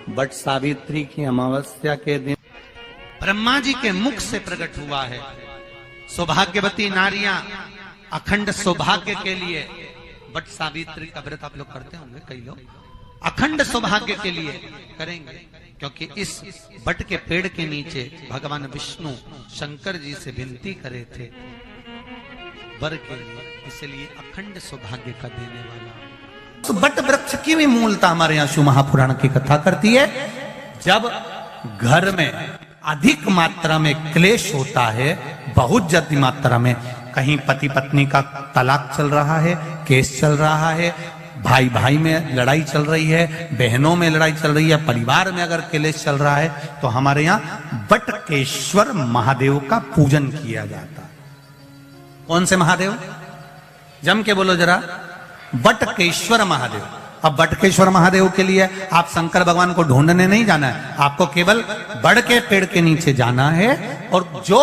But Savitri की अमावस्या के दिन ब्रह्मा जी के मुख से प्रकट हुआ है। सौभाग्यवती नारियां अखंड सौभाग्य के लिए बट सावित्री का व्रत आप लोग करते होंगे, कई लोग अखंड सौभाग्य के लिए करेंगे, क्योंकि इस बट के पेड़ के नीचे भगवान विष्णु शंकर जी से विनती करे थे वर के लिए, इसलिए अखंड सौभाग्य का देने वाला। तो बट वृक्ष की भी मूलता हमारे यहाँ शिव महापुराण की कथा करती है। जब घर में अधिक मात्रा में क्लेश होता है, बहुत ज्यादा मात्रा में, कहीं पति पत्नी का तलाक चल रहा है, केस चल रहा है, भाई भाई में लड़ाई चल रही है, बहनों में लड़ाई चल रही है, परिवार में अगर क्लेश चल रहा है, तो हमारे यहाँ बटकेश्वर महादेव का पूजन किया जाता है। कौन से महादेव? जम के बोलो जरा, बटकेश्वर महादेव। अब बटकेश्वर महादेव के लिए आप शंकर भगवान को ढूंढने नहीं जाना है, आपको केवल बड़ के पेड़ के नीचे जाना है और जो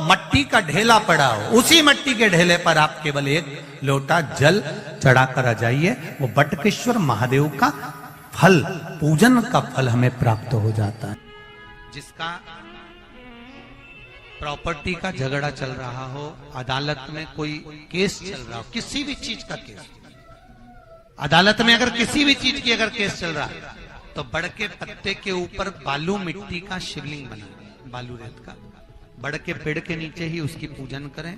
मट्टी का ढेला पड़ा हो उसी मट्टी के ढेले पर आप केवल एक लोटा जल चढ़ाकर आ जाइए। वो बटकेश्वर महादेव का फल, पूजन का फल हमें प्राप्त हो जाता है। जिसका प्रॉपर्टी का झगड़ा चल रहा हो, अदालत में कोई केस चल रहा हो, किसी भी चीज का केस, अदालत में अगर किसी भी चीज की अगर केस चल रहा है, तो बड़ के पत्ते के ऊपर बालू मिट्टी का शिवलिंग बना, बालू रेत का, बड़ के पेड़ के नीचे ही उसकी पूजन करें,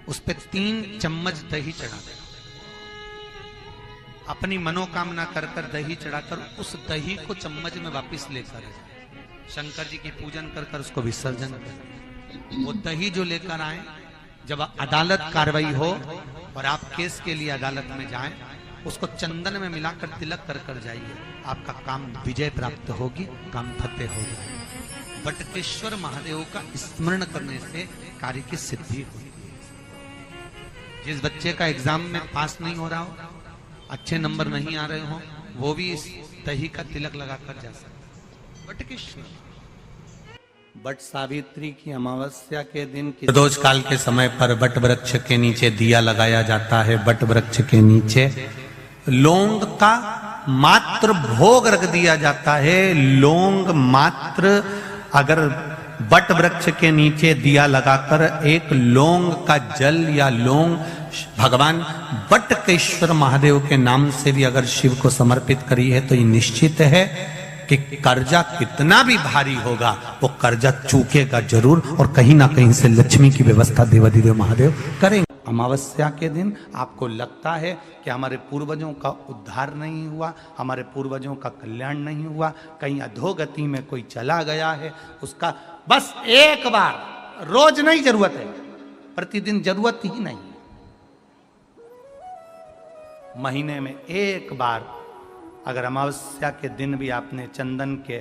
उस पे 3 चम्मच दही चढ़ा दें, अपनी मनोकामना कर कर दही चढ़ाकर उस दही को चम्मच में वापस लेकर शंकर जी की पूजन कर कर उसको विसर्जन करें। वो दही जो लेकर आए, जब अदालत कार्रवाई हो और आप केस के लिए अदालत में जाएं, उसको चंदन में मिलाकर तिलक कर कर जाइए, आपका काम विजय प्राप्त होगी, काम फतेह हो जाएगा। बटकेश्वर महादेव का स्मरण करने से कार्य की सिद्धि होती है। जिस बच्चे का एग्जाम में पास नहीं हो रहा हो, अच्छे नंबर नहीं आ रहे हो, वो भी इस दही का तिलक लगाकर जा सकता है। बटकेश्वर बट सावित्री की अमावस्या के दिन प्रदोष काल के समय पर बट वृक्ष के नीचे दिया लगाया जाता है। बट वृक्ष के नीचे लौंग का मात्र भोग रख दिया जाता है। लौंग मात्र, अगर बट वृक्ष के नीचे दिया लगाकर एक लौंग का जल या लौंग भगवान बटकेश्वर महादेव के नाम से भी अगर शिव को समर्पित करी है, तो ये निश्चित है कि कर्जा कितना भी भारी होगा, वो कर्जा चूकेगा जरूर, और कहीं ना कहीं से लक्ष्मी की व्यवस्था देवाधिदेव महादेव करेंगे। अमावस्या के दिन आपको लगता है कि हमारे पूर्वजों का उद्धार नहीं हुआ, हमारे पूर्वजों का कल्याण नहीं हुआ, कहीं अधोगति में कोई चला गया है, उसका बस एक बार, रोज नहीं जरूरत है, प्रतिदिन जरूरत ही नहीं, महीने में एक बार अगर अमावस्या के दिन भी आपने चंदन के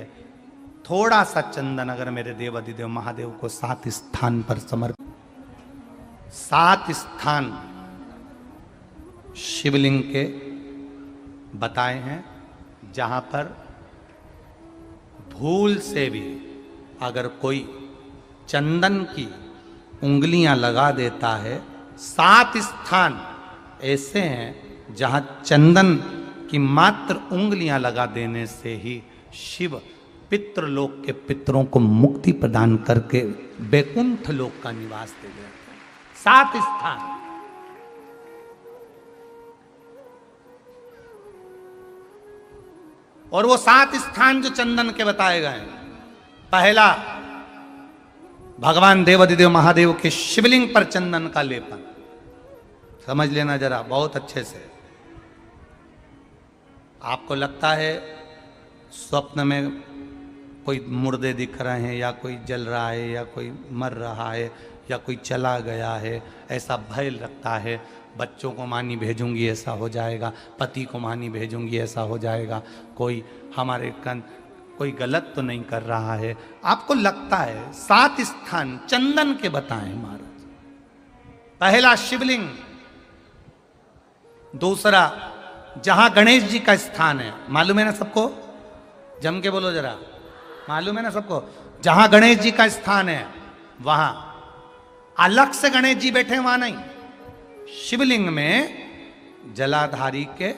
थोड़ा सा चंदन अगर मेरे देवाधिदेव महादेव को 7 स्थान पर समर्पित, 7 स्थान शिवलिंग के बताए हैं, जहां पर भूल से भी अगर कोई चंदन की उंगलियां लगा देता है, 7 स्थान ऐसे हैं जहां चंदन कि मात्र उंगलियां लगा देने से ही शिव पितृलोक के पितरों को मुक्ति प्रदान करके वैकुंठ लोक का निवास दे देते हैं। 7 स्थान। और वो 7 स्थान जो चंदन के बताए गए, पहला भगवान देवाधिदेव महादेव के शिवलिंग पर चंदन का लेपन, समझ लेना जरा बहुत अच्छे से। आपको लगता है स्वप्न में कोई मुर्दे दिख रहे हैं, या कोई जल रहा है, या कोई मर रहा है, या कोई चला गया है, ऐसा भय लगता है, बच्चों को मानी भेजूंगी ऐसा हो जाएगा, पति को मानी भेजूंगी ऐसा हो जाएगा, कोई हमारे कोई गलत तो नहीं कर रहा है, आपको लगता है। 7 स्थान चंदन के बताएं महाराज। पहला शिवलिंग, दूसरा जहां गणेश जी का स्थान है, मालूम है ना सबको, जम के बोलो जरा, मालूम है ना सबको, जहां गणेश जी का स्थान है वहां अलग से गणेश जी बैठे, वहां नहीं, शिवलिंग में जलाधारी के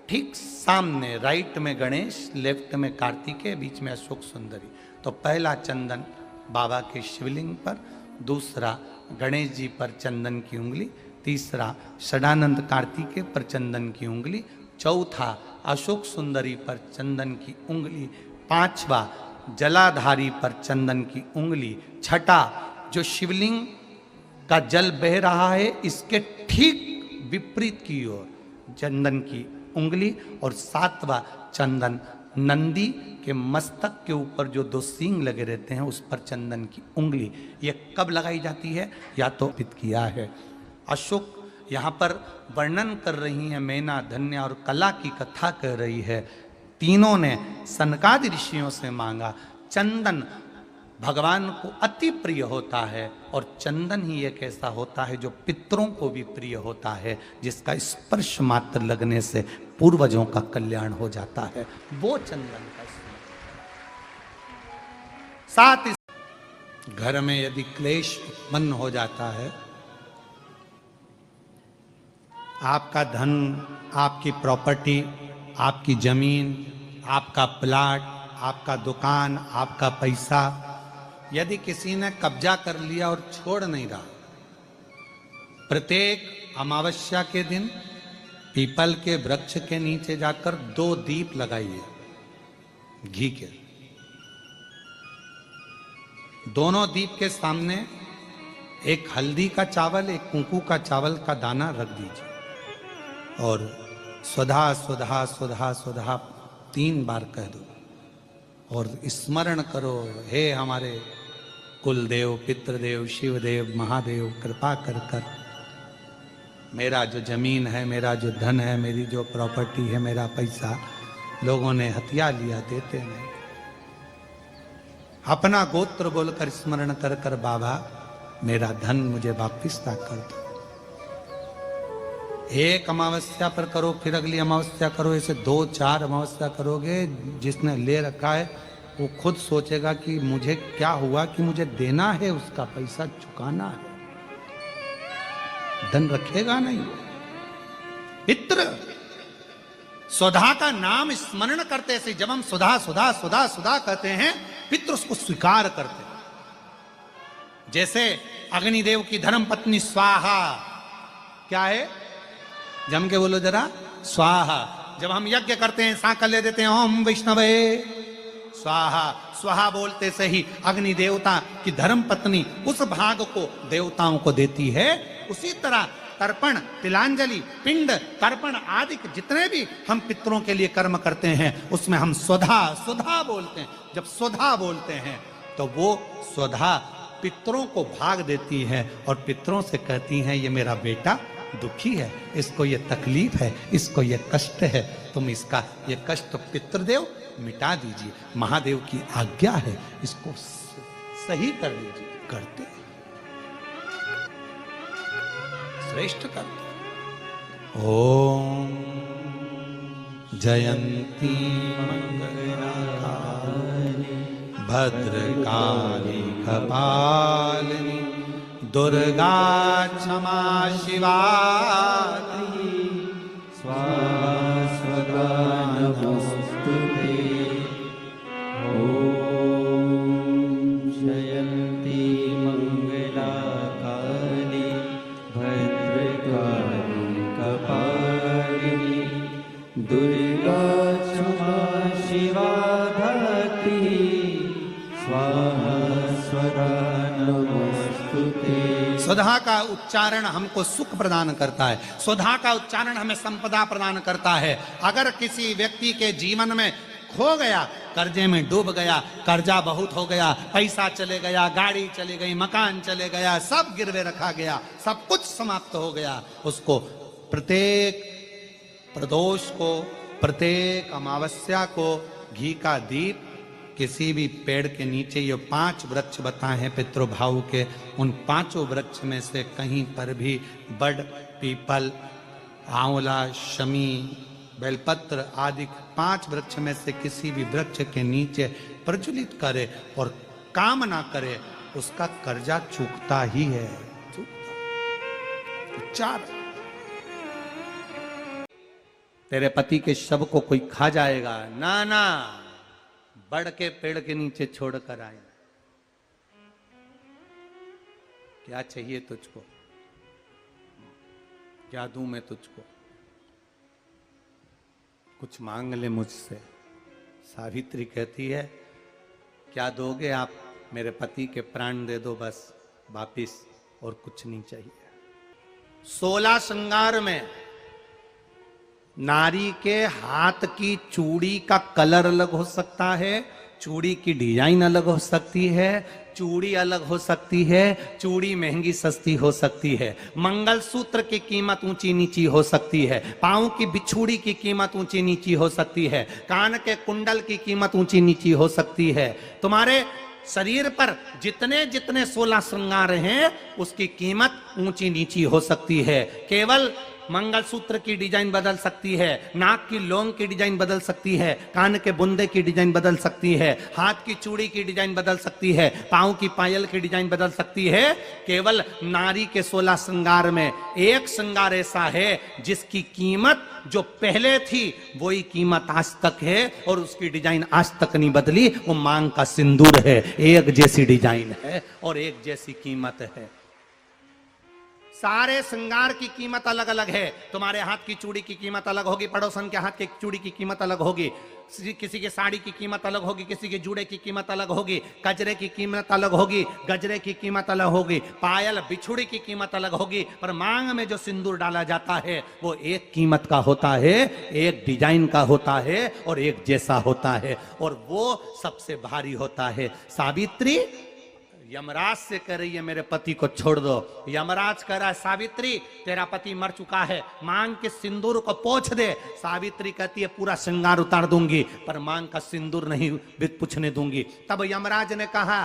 ठीक सामने राइट में गणेश, लेफ्ट में कार्तिकेय, बीच में अशोक सुंदरी। तो पहला चंदन बाबा के शिवलिंग पर, दूसरा गणेश जी पर चंदन की उंगली, तीसरा षडानंद कार्तिकेय पर चंदन की उंगली, चौथा अशोक सुंदरी पर चंदन की उंगली, पांचवा जलाधारी पर चंदन की उंगली, छठा जो शिवलिंग का जल बह रहा है इसके ठीक विपरीत की ओर चंदन की उंगली, और सातवां चंदन नंदी के मस्तक के ऊपर जो दो सींग लगे रहते हैं उस पर चंदन की उंगली। ये कब लगाई जाती है या तो पित किया है। अशोक यहाँ पर वर्णन कर रही है, मैना धन्य और कला की कथा कर रही है। तीनों ने सनकादि ऋषियों से मांगा। चंदन भगवान को अति प्रिय होता है और चंदन ही एक ऐसा होता है जो पितरों को भी प्रिय होता है, जिसका स्पर्श मात्र लगने से पूर्वजों का कल्याण हो जाता है। वो चंदन का साथ ही घर में यदि क्लेश उत्पन्न हो जाता है, आपका धन, आपकी प्रॉपर्टी, आपकी जमीन, आपका प्लाट, आपका दुकान, आपका पैसा यदि किसी ने कब्जा कर लिया और छोड़ नहीं रहा, प्रत्येक अमावस्या के दिन पीपल के वृक्ष के नीचे जाकर 2 दीप लगाइए घी के। दोनों दीप के सामने एक हल्दी का चावल, एक कुंकू का चावल का दाना रख दीजिए और स्वधा स्वधा स्वधा स्वधा 3 बार कह दो और स्मरण करो, हे हमारे कुलदेव, पितृदेव, शिवदेव, महादेव, कृपा कर कर मेरा जो जमीन है, मेरा जो धन है, मेरी जो प्रॉपर्टी है, मेरा पैसा लोगों ने हथिया लिया, देते नहीं। अपना गोत्र बोलकर स्मरण कर कर बाबा मेरा धन मुझे वापिस ना कर दो। एक अमावस्या पर करो, फिर अगली अमावस्या करो, ऐसे 2-4 अमावस्या करोगे। जिसने ले रखा है वो खुद सोचेगा कि मुझे क्या हुआ कि मुझे देना है, उसका पैसा चुकाना है, धन रखेगा नहीं। पितृ स्वधा का नाम स्मरण करते से, जब हम सुधा सुधा सुधा सुधा कहते हैं, पितृ उसको स्वीकार करते हैं। जैसे अग्निदेव की धर्म पत्नी स्वाहा क्या है, जम के बोलो जरा, स्वाहा। जब हम यज्ञ करते हैं सांकल ले देते हैं, ओम वैष्णवे स्वाहा। स्वाहा बोलते से ही अग्नि देवता की धर्म पत्नी उस भाग को देवताओं को देती है। उसी तरह तर्पण, तिलांजलि, पिंड, तर्पण आदि जितने भी हम पितरों के लिए कर्म करते हैं उसमें हम स्वधा स्वधा बोलते हैं। जब स्वधा बोलते हैं तो वो स्वधा पितरों को भाग देती है और पितरों से कहती हैं ये मेरा बेटा दुखी है, इसको ये तकलीफ है, इसको ये कष्ट है, तुम इसका ये कष्ट पितृदेव मिटा दीजिए, महादेव की आज्ञा है, इसको सही कर दीजिए। करते श्रेष्ठ करते। ओम जयंती मंगलाकारिणी भद्रकाली कपालिनी दुर्गा क्षमा शिवा स्वाहा स्वधा नमोस्तुते। ओम जयंती मंगलाकाली भद्रकाली कपालिनी दुर्गा क्षमा शिवा धात्री स्वाहा स्वधा नमोस्तुते। स्वधा का उच्चारण हमको सुख प्रदान करता है, स्वधा का उच्चारण हमें संपदा प्रदान करता है। अगर किसी व्यक्ति के जीवन में खो गया, कर्जे में डूब गया, कर्जा बहुत हो गया, पैसा चले गया, गाड़ी चली गई, मकान चले गया, सब गिरवे रखा गया, सब कुछ समाप्त हो गया, उसको प्रत्येक प्रदोष को, प्रत्येक अमावस्या को घी का दीप किसी भी पेड़ के नीचे, ये 5 वृक्ष बताए हैं पितृभाव के, उन 5 वृक्ष में से कहीं पर भी बड़, पीपल, आंवला, शमी, बेलपत्र आदि 5 वृक्ष में से किसी भी वृक्ष के नीचे प्रज्वलित करे और काम ना करे, उसका कर्जा चूकता ही है। चूकता। 4 तेरे पति के शव को कोई खा जाएगा, ना ना, बड़ के पेड़ के नीचे छोड़कर आए। क्या चाहिए तुझको, क्या दूं मैं तुझको, कुछ मांग ले मुझसे। सावित्री कहती है क्या दोगे आप, मेरे पति के प्राण दे दो बस वापिस, और कुछ नहीं चाहिए। 16 श्रृंगार में नारी के हाथ की चूड़ी का कलर अलग हो सकता है, चूड़ी की डिजाइन अलग हो सकती है, चूड़ी अलग हो सकती है, चूड़ी महंगी सस्ती हो सकती है, मंगलसूत्र की कीमत ऊंची नीची हो सकती है, पांव की बिछुड़ी की कीमत ऊंची नीची हो सकती है, कान के कुंडल की कीमत ऊंची नीची हो सकती है। तुम्हारे शरीर पर जितने जितने 16 श्रृंगार हैं उसकी कीमत ऊंची नीची हो सकती है। केवल मंगलसूत्र की डिजाइन बदल सकती है, नाक की लौंग की डिजाइन बदल सकती है, कान के बुंदे की डिजाइन बदल सकती है, हाथ की चूड़ी की डिजाइन बदल सकती है, पांव की पायल की डिजाइन बदल सकती है। केवल नारी के 16 श्रृंगार में एक श्रृंगार ऐसा है जिसकी कीमत जो पहले थी वही कीमत आज तक है और उसकी डिजाइन आज तक नहीं बदली। वो मांग का सिंदूर है, एक जैसी डिजाइन है और एक जैसी कीमत है। सारे श्रृंगार की कीमत अलग अलग है। तुम्हारे हाथ की चूड़ी की कीमत अलग होगी, पड़ोसन के हाथ की चूड़ी की कीमत अलग होगी, किसी की साड़ी की कीमत अलग होगी, किसी के जूड़े की कीमत अलग होगी, कजरे की कीमत अलग होगी, गजरे की कीमत अलग होगी, पायल बिछुड़ी की कीमत अलग होगी, पर मांग में जो सिंदूर डाला जाता है वो एक कीमत का होता है, एक डिजाइन का होता है और एक जैसा होता है, और वो सबसे भारी होता है। सावित्री यमराज से कह रही है मेरे पति को छोड़ दो। यमराज कह रहा है सावित्री तेरा पति मर चुका है, मांग के सिंदूर को पोंछ दे। सावित्री कहती है पूरा श्रृंगार उतार दूंगी पर मांग का सिंदूर नहीं पूछने दूंगी। तब यमराज ने कहा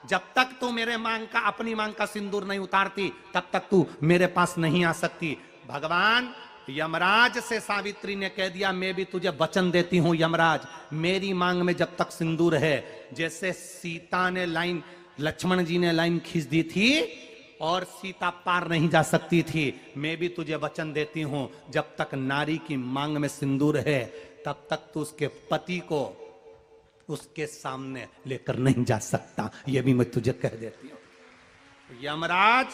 जब तक तू मेरे मांग का अपनी मांग का सिंदूर नहीं उतारती तब तक तू मेरे पास नहीं आ सकती। भगवान यमराज से सावित्री ने कह दिया मैं भी तुझे वचन देती हूं यमराज, मेरी मांग में जब तक सिंदूर है, जैसे सीता ने लाइन, लक्ष्मण जी ने लाइन खींच दी थी और सीता पार नहीं जा सकती थी, मैं भी तुझे वचन देती हूं जब तक नारी की मांग में सिंदूर है तब तक तू उसके पति को उसके सामने लेकर नहीं जा सकता। यह भी मैं तुझे कह देती हूं। यमराज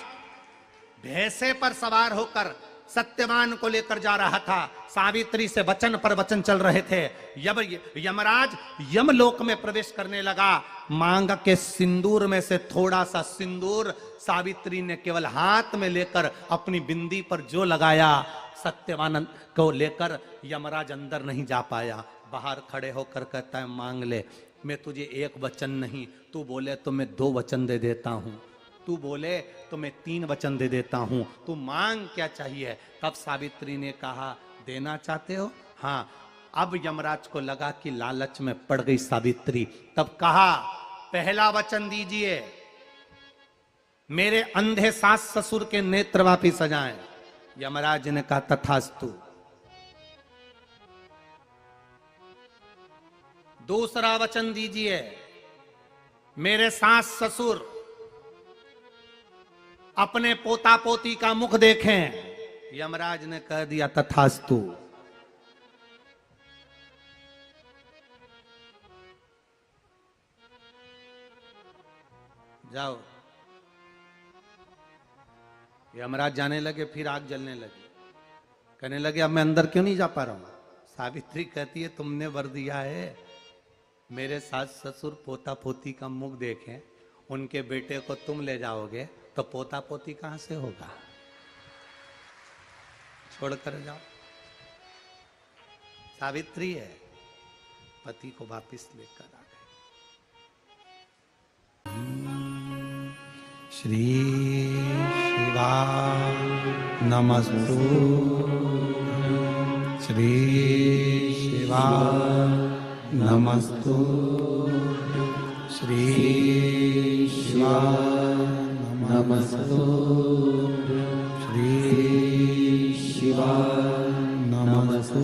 भैंसे पर सवार होकर सत्यवान को लेकर जा रहा था, सावित्री से वचन पर वचन चल रहे थे। यमराज यमलोक में प्रवेश करने लगा। मांग के सिंदूर में से थोड़ा सा सिंदूर सावित्री ने केवल हाथ में लेकर अपनी बिंदी पर जो लगाया, सत्यवान को लेकर यमराज अंदर नहीं जा पाया। बाहर खड़े होकर कहता है मांग ले, मैं तुझे एक वचन नहीं, तू बोले तो मैं 2 वचन दे देता हूं, तू बोले तो मैं 3 वचन दे देता हूं, तू मांग क्या चाहिए। तब सावित्री ने कहा देना चाहते हो? हाँ। अब यमराज को लगा कि लालच में पड़ गई सावित्री। तब कहा पहला वचन दीजिए, मेरे अंधे सास ससुर के नेत्र वापिस आ जाएं। यमराज ने कहा तथास्तु। दूसरा वचन दीजिए, मेरे सास ससुर अपने पोता पोती का मुख देखें। यमराज ने कह दिया तथास्तु। जाओ। यमराज जाने लगे, फिर आग जलने लगी। कहने लगे अब मैं अंदर क्यों नहीं जा पा रहा हूं। सावित्री कहती है तुमने वर दिया है मेरे सास ससुर पोता पोती का मुख देखें, उनके बेटे को तुम ले जाओगे तो पोता पोती कहां से होगा, छोड़कर जाओ। सावित्री है, पति को वापिस लेकर आ गए। श्री शिवा नमस्तु, श्री शिवा नमस्तु, श्री शिवा नमस्तु, श्री शिवा नमस्तु,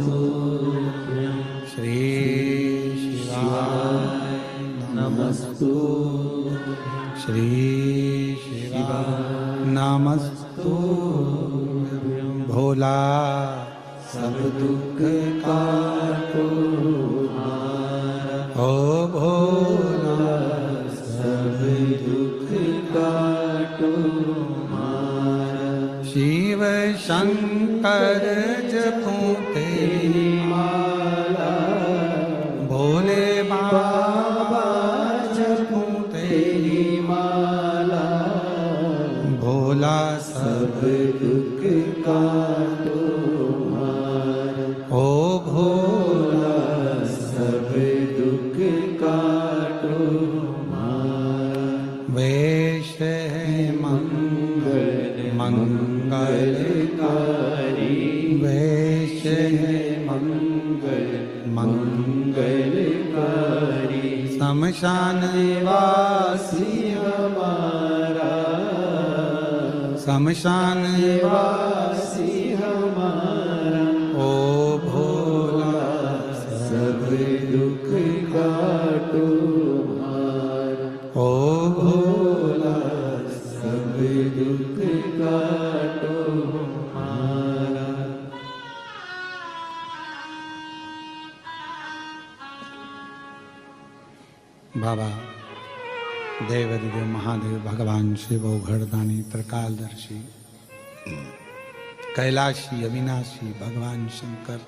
श्री शिवा नमस्तु, श्री शिवा नमस्तु। भोला सब दुख तेरी माला, भोले बाबा जपूं तेरी माला, भोला सब दुख काटो मारा, ओ भोला सब दुख काटो मारा। वेश है मंगल मंगलकारी, वेश है मंगल मंगलकारी, शमशान वासी हमारा, शमशान वासी हमारा, ओ भोला सब दुख काटो मारा, ओ भोला सब दुख काटो मारा। बाबा देवाधिदेव महादेव भगवान शिव घरदानी त्रिकालदर्शी कैलाशी अविनाशी भगवान शंकर